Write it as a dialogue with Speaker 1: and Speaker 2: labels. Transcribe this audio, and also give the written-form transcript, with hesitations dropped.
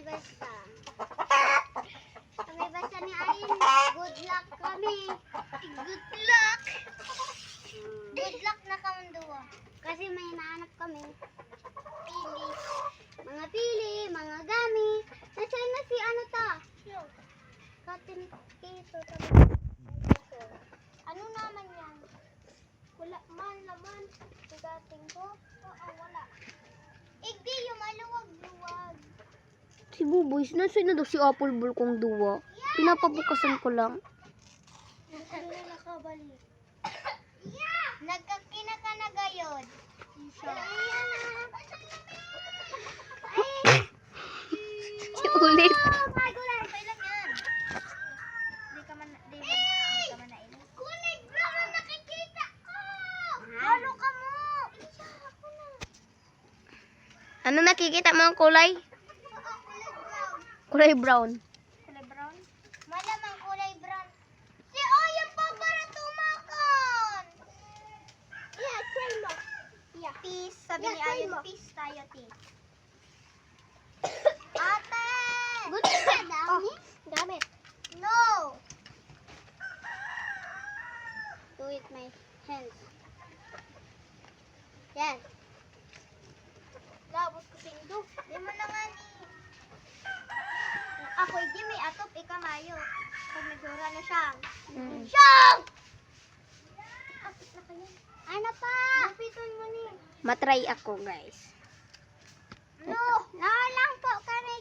Speaker 1: basta. Kami basta ni Ayin. Good luck kami. Good luck. Good luck na kaming duwa. Kasi may naanap kami. Pili. Mga pili, mga gamit. Nasaan na si ano ta? Katin kito. Ano naman yan? Wala man naman. Sigating ko? Oo, wala. Igdi yung maluwag-luwag.
Speaker 2: Si Buboy, nasa na daw si Apple Ball kong duwa. Pinapabukasan ko lang.
Speaker 1: Ano na nakabalik? Nagkakina ka na gayon.
Speaker 2: Ulit.
Speaker 1: Oh my God! Kailan yan? Di ka man nainis. Kulay brown ang nakikita ko! Ano ka mo? Ako na.
Speaker 2: Ano nakikita mo ang kulay?
Speaker 1: Oo, kulay brown.
Speaker 2: Kulay brown.
Speaker 1: Kulay brown? Malamang kulay brown. Si Oya pa para tumakon! Yeah, try mo. Yeah. Peace. Sabi ni Ayon, peace tayo, T. Ate! Gusto ka dami? Gamit. No! Do it my hands. Yan. Labos ko sindo. Di mo na nga ni... Ako, hindi may atop, ikamayo. Pag nagsura na siya. Siyang! Atop na kayo. Ano pa? Lapitan mo ni.
Speaker 2: Matry ako, guys.
Speaker 1: No! No lang po kami.